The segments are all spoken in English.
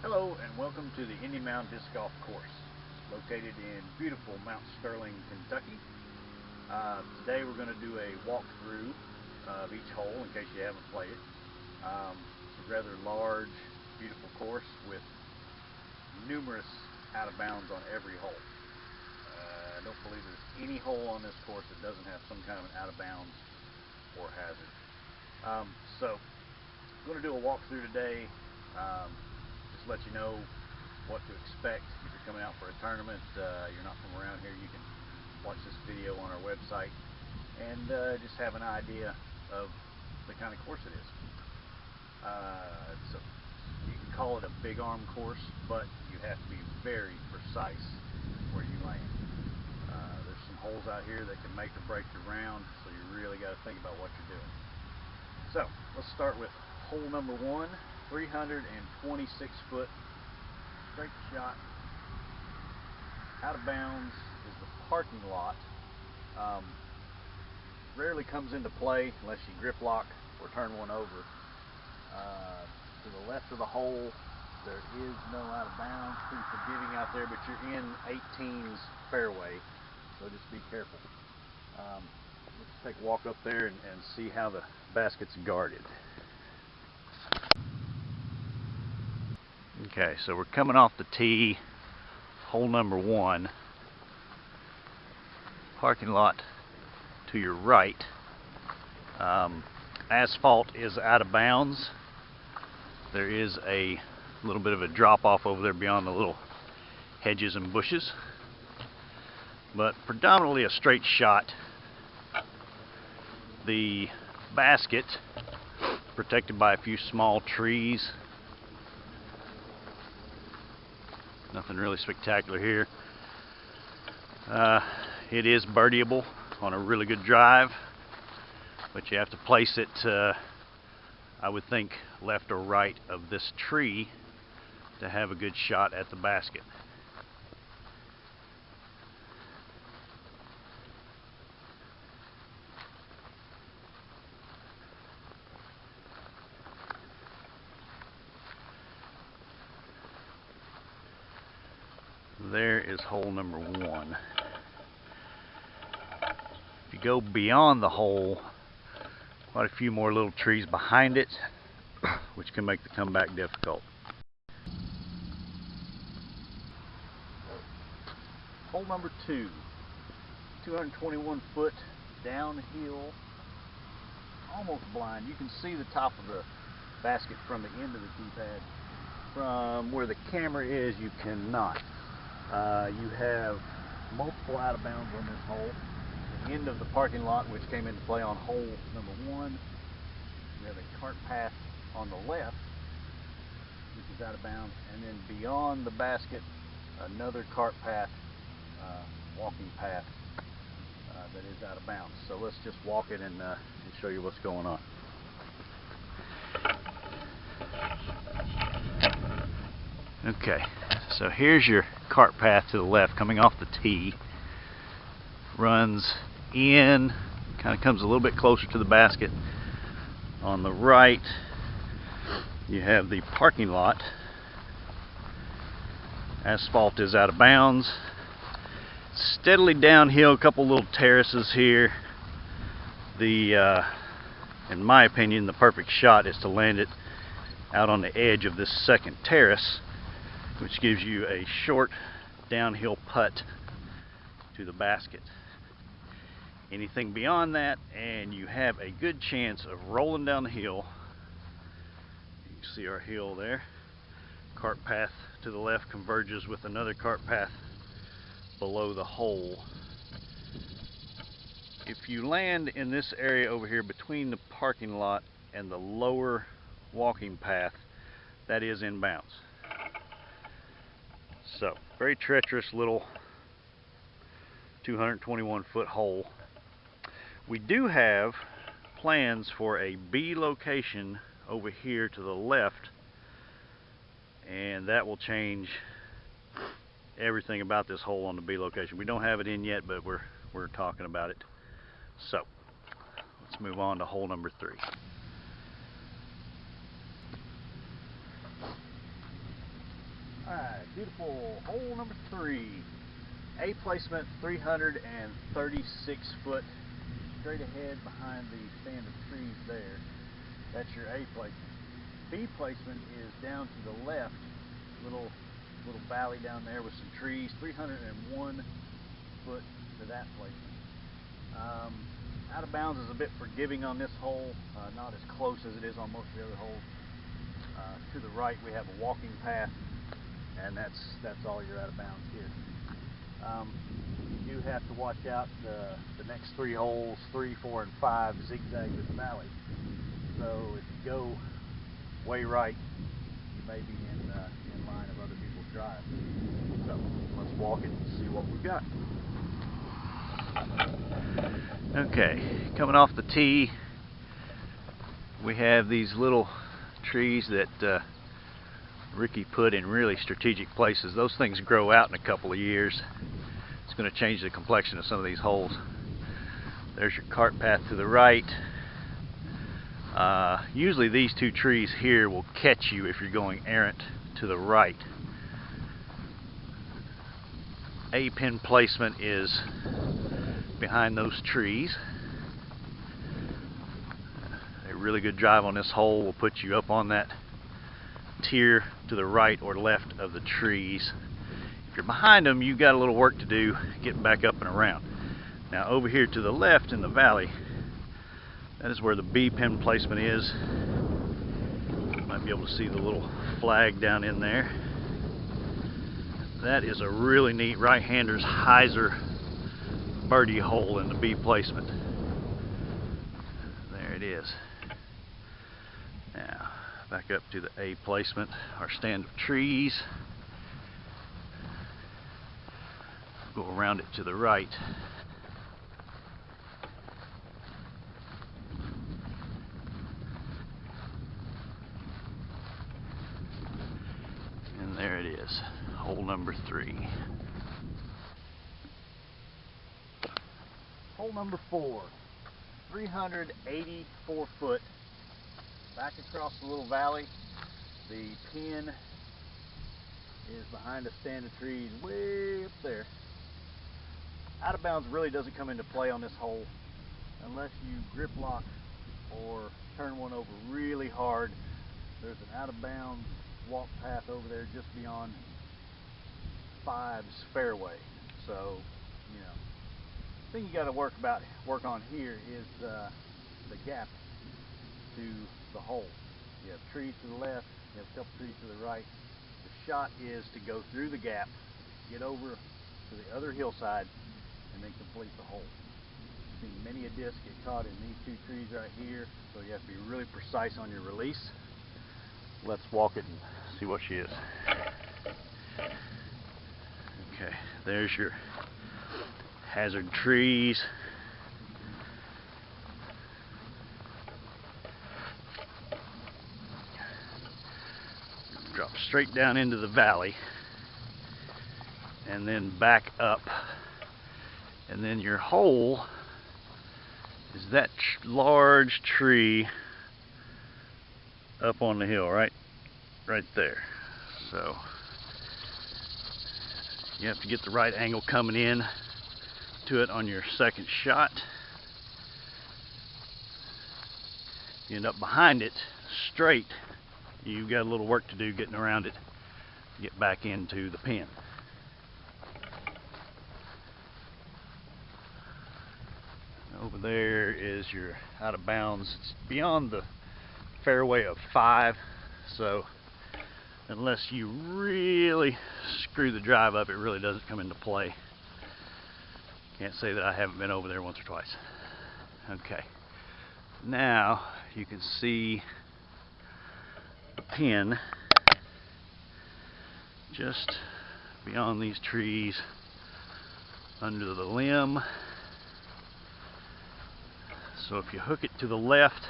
Hello and welcome to the Mound Disc Golf Course, located in beautiful Mount Sterling, Kentucky. Today we're going to do a walkthrough of each hole in case you haven't played it. It's a rather large, beautiful course with numerous out of bounds on every hole. I don't believe there's any hole on this course that doesn't have some kind of an out of bounds or hazard. So I'm going to do a walkthrough today. Just let you know what to expect if you're coming out for a tournament. You're not from around here, you can watch this video on our website and just have an idea of the kind of course it is. So you can call it a big arm course, but you have to be very precise where you land. There's some holes out here that can make or break your round, so you really got to think about what you're doing. So let's start with hole number 1. 326 foot straight shot. Out of bounds is the parking lot. Rarely comes into play unless you grip lock or turn one over. To the left of the hole there is no out of bounds. Pretty forgiving out there, but you're in 18's fairway, so just be careful. Let's take a walk up there and see how the basket's guarded. Okay, so we're coming off the tee, hole number 1. Parking lot to your right. Asphalt is out of bounds. There is a little bit of a drop off over there beyond the little hedges and bushes, but predominantly a straight shot. The basket protected by a few small trees. Nothing really spectacular here. It is birdieable on a really good drive, but you have to place it, I would think, left or right of this tree to have a good shot at the basket. There is hole number 1. If you go beyond the hole, quite a few more little trees behind it, which can make the comeback difficult. Hole number 2, 221 foot downhill, almost blind. You can see the top of the basket from the end of the tee pad. From where the camera is, you cannot. You have multiple out of bounds on this hole. The end of the parking lot, which came into play on hole number 1. You have a cart path on the left, which is out of bounds, and then beyond the basket, another cart path, walking path that is out of bounds. So let's just walk it and show you what's going on. Okay, so here's your cart path to the left coming off the tee. Runs in, kind of comes a little bit closer to the basket. On the right, you have the parking lot. Asphalt is out of bounds. Steadily downhill, a couple little terraces here. In my opinion, the perfect shot is to land it out on the edge of this second terrace, which gives you a short downhill putt to the basket. Anything beyond that and you have a good chance of rolling down the hill. You can see our hill there. Cart path to the left converges with another cart path below the hole. If you land in this area over here between the parking lot and the lower walking path, that is in bounds. So, very treacherous little 221 foot hole. We do have plans for a B location over here to the left, and that will change everything about this hole on the B location. We don't have it in yet, but we're talking about it. So, let's move on to hole number 3. Alright, beautiful hole number 3. A placement, 336 foot, straight ahead behind the stand of trees there. That's your A placement. B placement is down to the left, little valley down there with some trees, 301 foot to that placement. Out of bounds is a bit forgiving on this hole, not as close as it is on most of the other holes. To the right we have a walking path, and that's all your out of bounds here. You do have to watch out the next 3 holes, 3, 4, and 5 zigzag this valley. So if you go way right, you may be in line of other people's drive. So let's walk it and see what we've got. Okay, coming off the tee, we have these little trees that Ricky put in really strategic places. Those things grow out in a couple of years. It's going to change the complexion of some of these holes. There's your cart path to the right. Usually these 2 trees here will catch you if you're going errant to the right. A pin placement is behind those trees. A really good drive on this hole will put you up on that tier to the right or left of the trees. If you're behind them, you've got a little work to do getting back up and around. Now over here to the left in the valley, that is where the B pin placement is. You might be able to see the little flag down in there. That is a really neat right-hander's hyzer birdie hole in the B placement. There it is. Now back up to the A placement, our stand of trees. Go around it to the right. And there it is, hole number 3. Hole number 4, 384 foot, back across the little valley. The pin is behind a stand of trees way up there. Out of bounds really doesn't come into play on this hole unless you grip lock or turn one over really hard. There's an out of bounds walk path over there just beyond 5's fairway. So, you know, the thing you got to work on here is the gap to the hole. You have trees to the left, you have a couple trees to the right. The shot is to go through the gap, get over to the other hillside, and then complete the hole. I've seen many a disc get caught in these 2 trees right here, so you have to be really precise on your release. Let's walk it and see what she is. Okay, there's your hazard trees. Drop straight down into the valley and then back up, and then your hole is that large tree up on the hill right there. So you have to get the right angle coming in to it on your second shot. You end up behind it straight, you've got a little work to do getting around it to get back into the pin. Over there is your out of bounds. It's beyond the fairway of 5, so unless you really screw the drive up, it really doesn't come into play. Can't say that I haven't been over there once or twice. Okay, now you can see the pin just beyond these trees under the limb. So if you hook it to the left,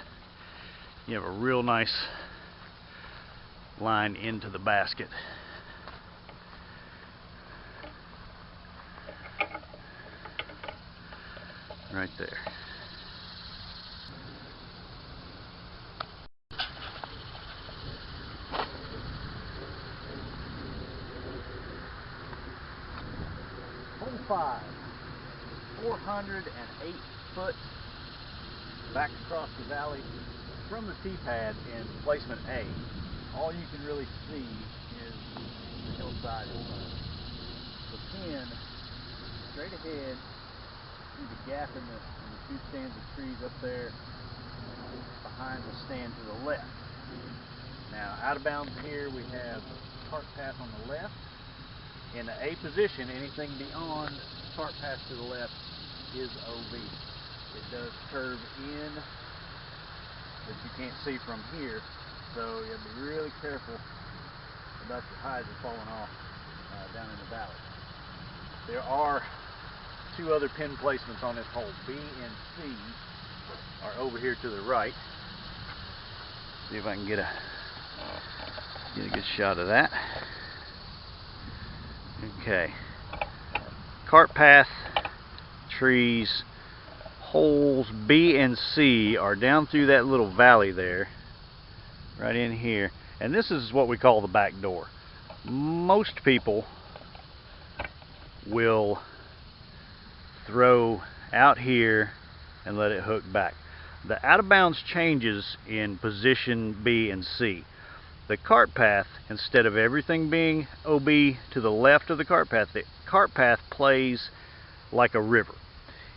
you have a real nice line into the basket. Right there. 5, 408 foot back across the valley from the tee pad in placement A. All you can really see is the hillside in front. The pin straight ahead through the gap in the two stands of trees up there behind the stand to the left. Now, out of bounds here, we have cart path on the left. In the A position, anything beyond cart path to the left is OB. It does curve in that you can't see from here, so you have to be really careful about your hyzer falling off down in the valley. There are two other pin placements on this hole. B and C are over here to the right. See if I can get a good shot of that. Okay. Cart path, trees, holes B and C are down through that little valley there, right in here. And this is what we call the back door. Most people will throw out here and let it hook back. The out of bounds changes in position B and C. The cart path, instead of everything being OB to the left of the cart path plays like a river.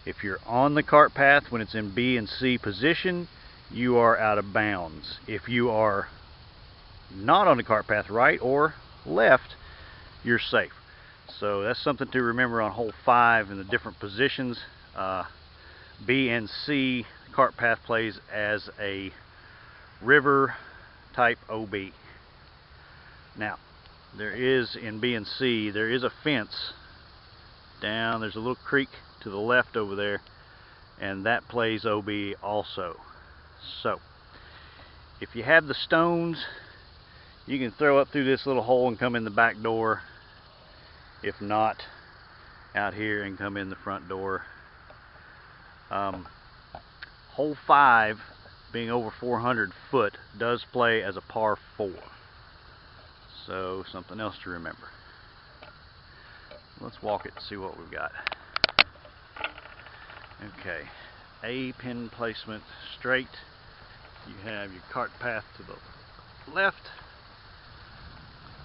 If you're on the cart path when it's in B and C position, you are out of bounds. If you are not on the cart path, right or left, you're safe. So that's something to remember on hole 5 in the different positions. B and C, cart path plays as a river type OB. Now, there is in B and C, there is a fence down, there's a little creek to the left over there, and that plays OB also. So, if you have the stones, you can throw up through this little hole and come in the back door. If not, out here and come in the front door. Hole 5, being over 400 foot, does play as a par 4. So, something else to remember. Let's walk it and see what we've got. Okay, A pin placement straight. You have your cart path to the left.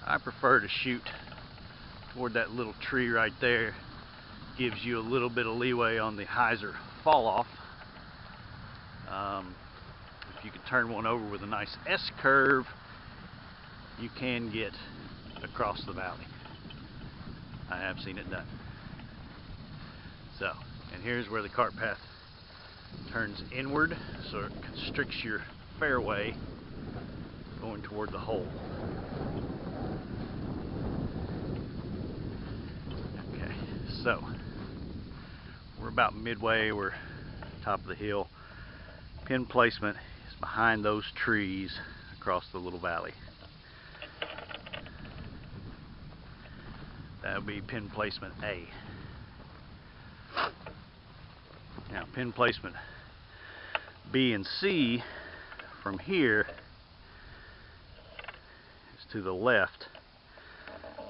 I prefer to shoot toward that little tree right there. Gives you a little bit of leeway on the hyzer fall off. If you can turn one over with a nice S curve, you can get across the valley. I have seen it done. So, and here's where the cart path turns inward, so it constricts your fairway going toward the hole. Okay, so we're about midway, we're top of the hill. Pin placement is behind those trees across the little valley. That would be pin placement A. Now, pin placement B and C from here is to the left,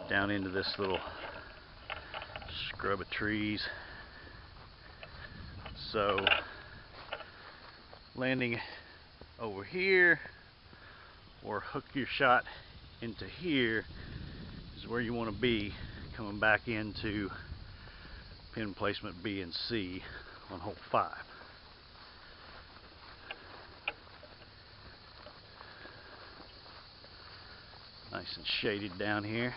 down into this little scrub of trees. So, landing over here or hook your shot into here is where you want to be, coming back into pin placement B and C on hole 5. Nice and shaded down here.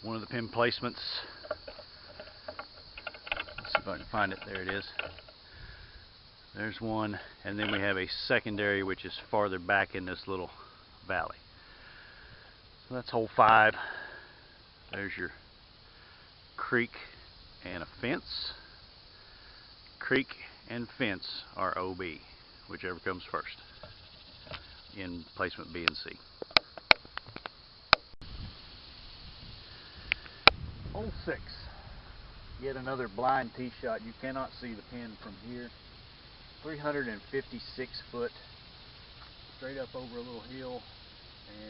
One of the pin placements, let's see if I can find it, there it is. There's one, and then we have a secondary which is farther back in this little valley. So that's hole 5. There's your creek and a fence. Creek and fence are OB, whichever comes first in placement B and C. Hole 6. Yet another blind tee shot. You cannot see the pin from here. 356 foot, straight up over a little hill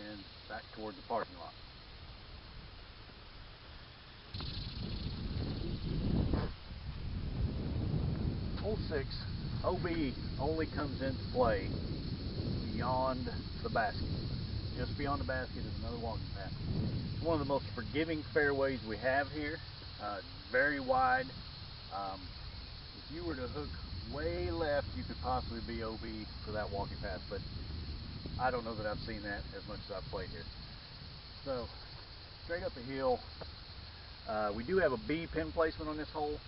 and back toward the parking lot. hole 6, OB only comes into play beyond the basket. Just beyond the basket is another walking path. It's one of the most forgiving fairways we have here. It's very wide. If you were to hook way left, you could possibly be OB for that walking path, but I don't know that I've seen that as much as I've played here. So, straight up the hill, we do have a B pin placement on this hole,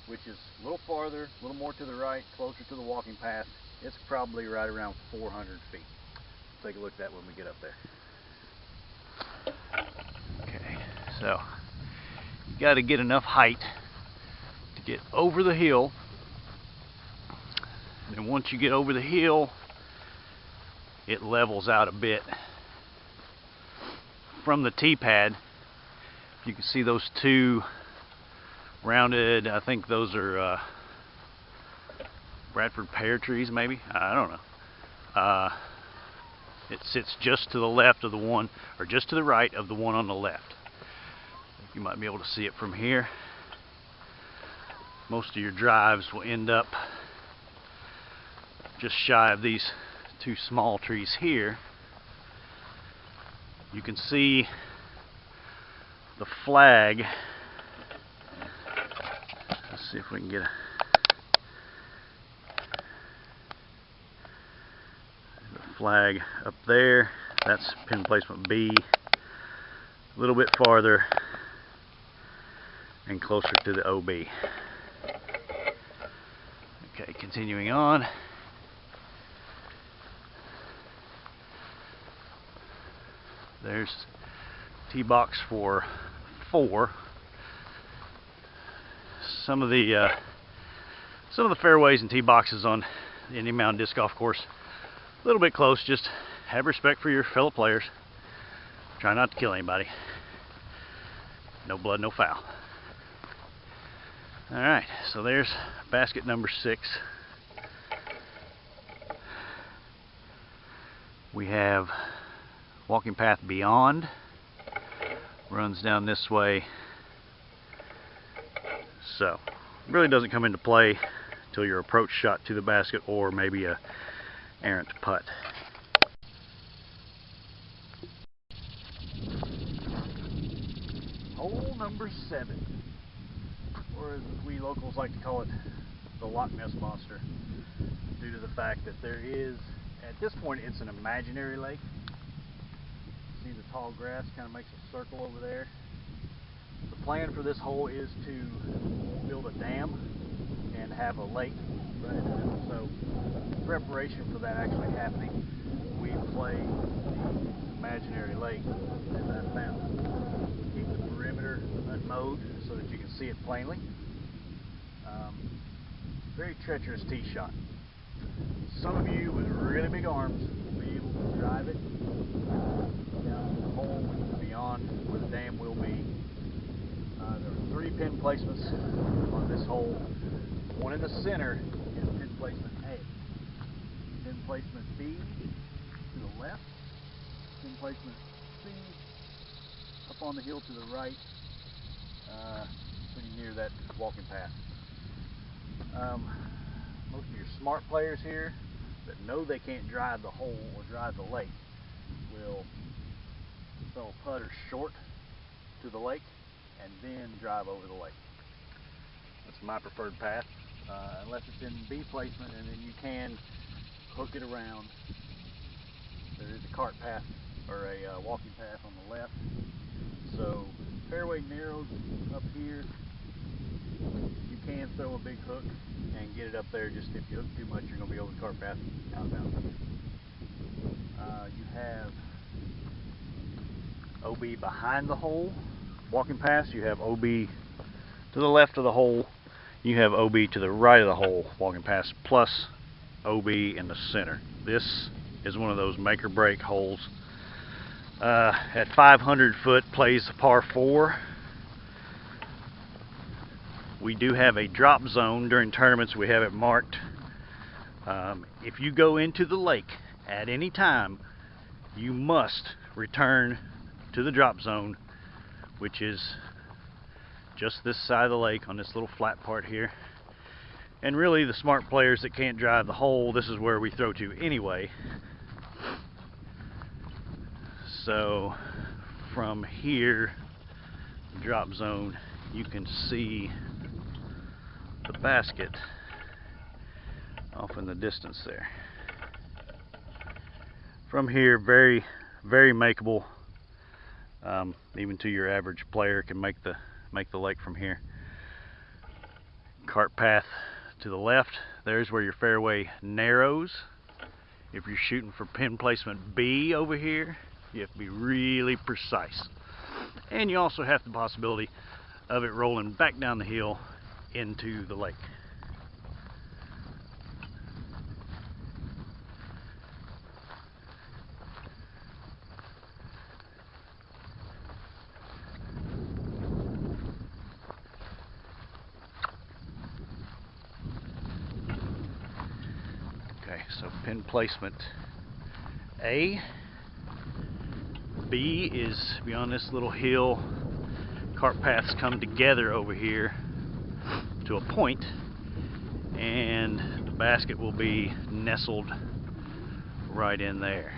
which is a little farther, a little more to the right, closer to the walking path. It's probably right around 400 feet. Take a look at that when we get up there. Okay, so you got to get enough height to get over the hill. And once you get over the hill, it levels out a bit. From the tee pad, you can see those two rounded, I think those are Bradford pear trees maybe, I don't know. It sits just to the left of the one, or just to the right of the one on the left. You might be able to see it from here. Most of your drives will end up just shy of these two small trees here. You can see the flag. Let's see if we can get the flag up there. That's pin placement B. A little bit farther and closer to the OB. Okay, continuing on. There's tee box for 4. Some of the fairways and tee boxes on the Indian Mound disc golf course a little bit close. Just have respect for your fellow players. Try not to kill anybody. No blood, no foul. All right, so there's basket number 6. We have walking path beyond, runs down this way. So, really doesn't come into play until your approach shot to the basket or maybe a errant putt. Hole number 7, or as we locals like to call it, the Loch Ness Monster, due to the fact that there is, at this point, it's an imaginary lake. See the tall grass kind of makes a circle over there. The plan for this hole is to build a dam and have a lake right in the middle. So, in preparation for that actually happening, we play the imaginary lake as I found. Keep the perimeter unmowed so that you can see it plainly. Very treacherous tee shot. Some of you with really big arms will be able to drive it down to the hole beyond where the dam will be. There are 3 pin placements on this hole. One in the center is pin placement A. Pin placement B to the left. Pin placement C up on the hill to the right, pretty near that walking path. Most of your smart players here that know they can't drive the hole or drive the lake will throw a putter short to the lake and then drive over the lake. That's my preferred path, unless it's in B placement, and then you can hook it around. There is a cart path or a walking path on the left. So fairway narrows up here. You can throw a big hook and get it up there. Just if you hook too much, you're going to be over the cart path out of bounds. You have OB behind the hole, walking past. You have OB to the left of the hole. You have OB to the right of the hole, walking past, plus OB in the center. This is one of those make or break holes. At 500 foot plays par 4. We do have a drop zone during tournaments. We have it marked. If you go into the lake at any time, you must return to the drop zone, which is just this side of the lake on this little flat part here. And really, the smart players that can't drive the hole, this is where we throw to anyway. So from here, drop zone, you can see the basket off in the distance there. From here, very, very makeable. Even to your average player can make the lake from here. Cart path to the left, there's where your fairway narrows. If you're shooting for pin placement B over here, you have to be really precise. And you also have the possibility of it rolling back down the hill into the lake. Okay, so pin placement A. B is beyond this little hill. Cart paths come together over here to a point, and the basket will be nestled right in there.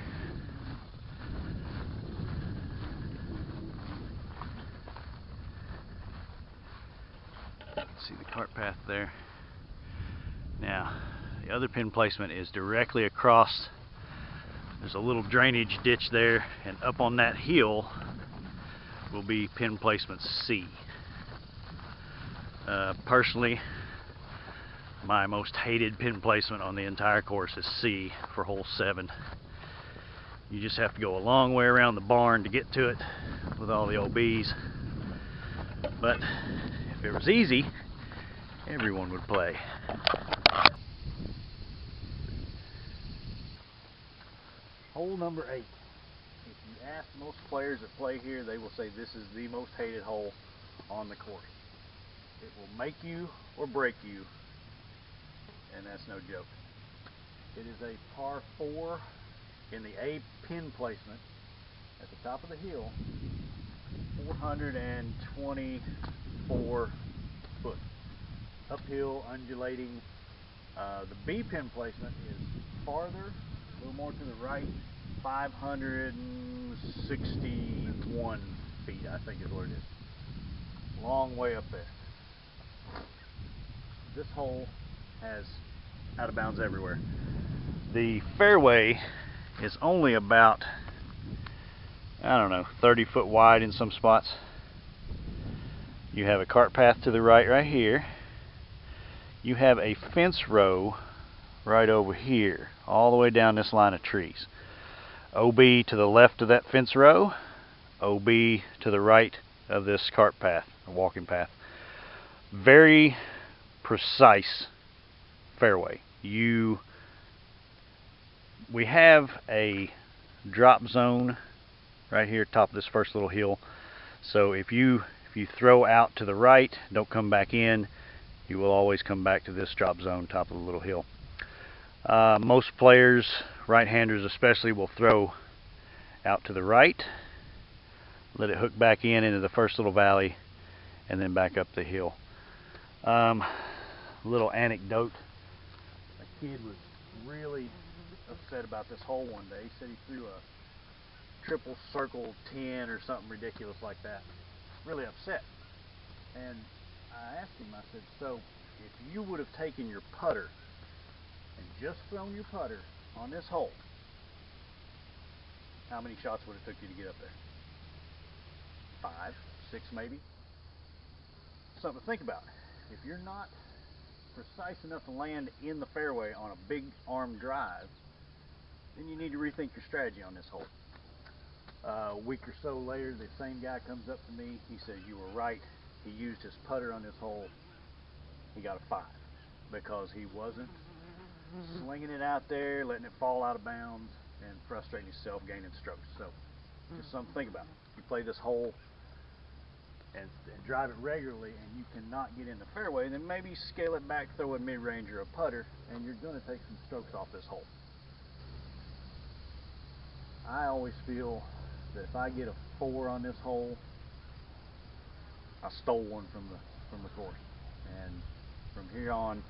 You can see the cart path there. Now, the other pin placement is directly across. There's a little drainage ditch there, and up on that hill will be pin placement C. Personally, my most hated pin placement on the entire course is C for hole 7. You just have to go a long way around the barn to get to it with all the OBs. But if it was easy, everyone would play. Hole number 8. If you ask most players that play here, they will say this is the most hated hole on the course. It will make you or break you, and that's no joke. It is a par 4 in the A pin placement at the top of the hill, 424 foot. Uphill, undulating. The B pin placement is farther, a little more to the right, 561 feet, I think is what it is. Long way up there. This hole has out of bounds everywhere. The fairway is only about, I don't know, 30 foot wide in some spots. You have a cart path to the right here. You have a fence row right over here, all the way down this line of trees. OB to the left of that fence row, OB to the right of this cart path, or walking path. Very precise fairway. We have a drop zone right here top of this first little hill. So if you throw out to the right, don't come back in, you will always come back to this drop zone top of the little hill. Most players, right-handers especially, will throw out to the right, let it hook back into the first little valley, and then back up the hill. Little anecdote, a kid was really upset about this hole one day. He said he threw a triple circle 10 or something ridiculous like that. Really upset. And I asked him, I said, so if you would have taken your putter and just thrown your putter on this hole, how many shots would it took you to get up there? 5, 6 maybe? Something to think about. If you're not precise enough to land in the fairway on a big arm drive, then you need to rethink your strategy on this hole. A week or so later, the same guy comes up to me. He says, you were right. He used his putter on this hole. He got a 5 because he wasn't slinging it out there, letting it fall out of bounds, and frustrating himself, gaining strokes. So, just something to think about. If you play this hole and drive it regularly and you cannot get in the fairway, then maybe scale it back, throw a mid-range or a putter, and you're going to take some strokes off this hole. I always feel that if I get a 4 on this hole, I stole one from the course. And from here on,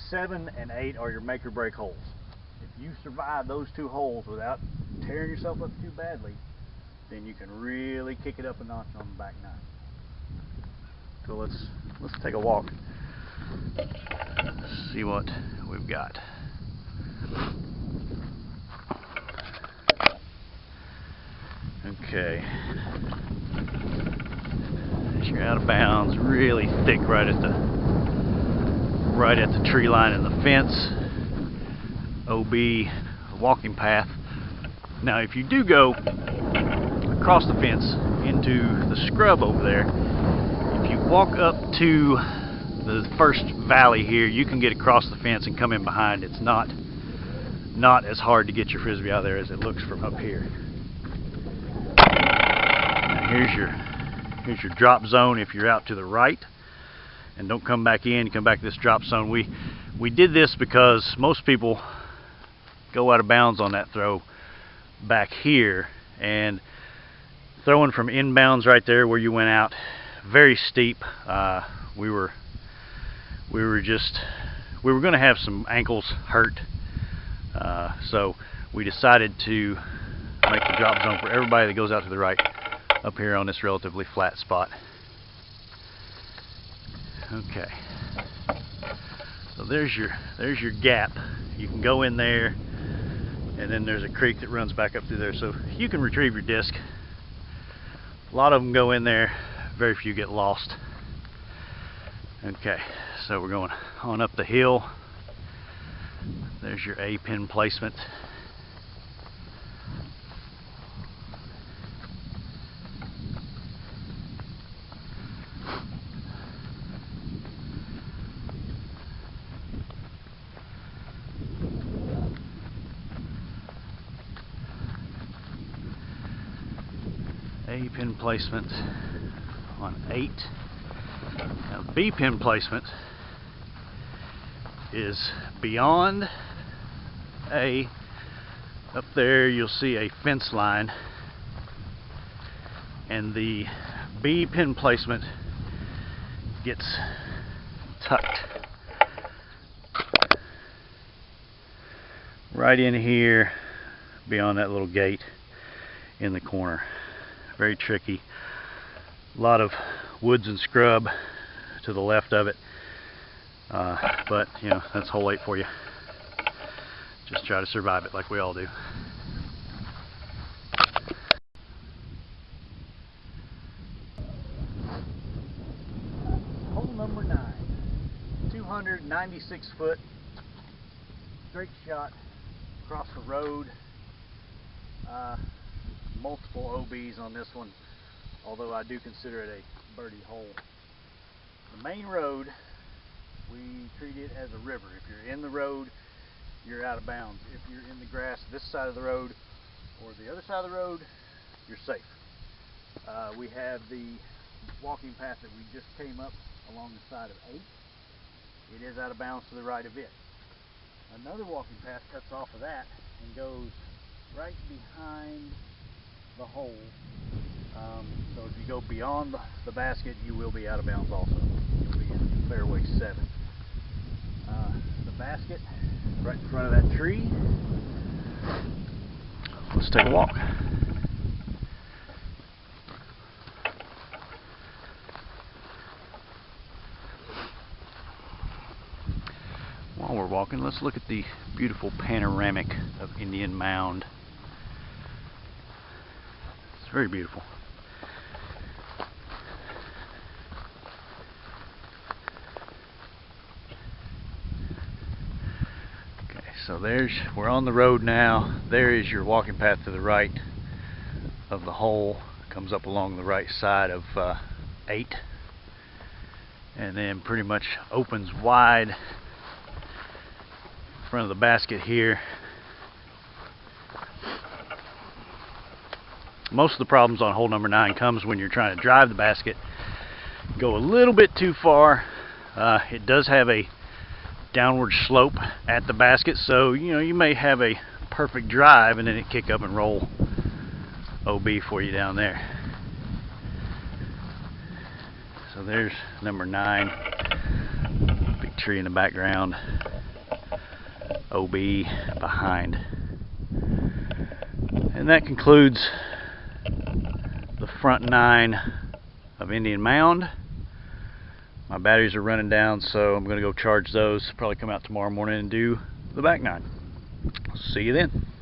7 and 8 are your make or break holes. If you survive those 2 holes without tearing yourself up too badly, then you can really kick it up a notch on the back 9. So let's take a walk. See what we've got. Okay. You're out of bounds, really thick right at the tree line and the fence. OB walking path. Now if you do go across the fence into the scrub over there, if you walk up to the first valley here, you can get across the fence and come in behind. It's not as hard to get your frisbee out of there as it looks from up here. Now here's your drop zone if you're out to the right, and don't come back in, you come back to this drop zone. We did this because most people go out of bounds on that throw back here, and throwing from inbounds right there where you went out, very steep. We were going to have some ankles hurt, so we decided to make the drop zone for everybody that goes out to the right up here on this relatively flat spot. Okay, so there's your gap. You can go in there, and then there's a creek that runs back up through there, so you can retrieve your disc. A lot of them go in there, very few get lost. Okay, so we're going on up the hill. There's your A pin placement. A pin placement on 8. Now B pin placement is beyond A. Up there you'll see a fence line, and the B pin placement gets tucked right in here beyond that little gate in the corner. Very tricky. A lot of woods and scrub to the left of it, but you know, that's hole 8 for you. Just try to survive it like we all do. Hole number 9, 296 foot straight shot across the road. Multiple OBs on this one, although I do consider it a birdie hole. The main road, we treat it as a river. If you're in the road, you're out of bounds. If you're in the grass this side of the road or the other side of the road, you're safe. We have the walking path that we just came up along the side of 8. It is out of bounds to the right of it. Another walking path cuts off of that and goes right behind the hole. So if you go beyond the basket, you will be out of bounds also. You'll be in fairway 7. The basket right in front of that tree. Let's take a walk. While we're walking, let's look at the beautiful panoramic of Indian Mound. It's very beautiful. Okay, so we're on the road now. There is your walking path to the right of the hole. It comes up along the right side of 8, and then pretty much opens wide in front of the basket here. Most of the problems on hole number 9 comes when you're trying to drive the basket, go a little bit too far. It does have a downward slope at the basket, so you may have a perfect drive and then it kick up and roll OB for you down there. So there's number 9. Be big tree in the background, OB behind. And that concludes the front 9 of Indian Mound. My batteries are running down, so I'm going to go charge those. Probably come out tomorrow morning and do the back 9. See you then.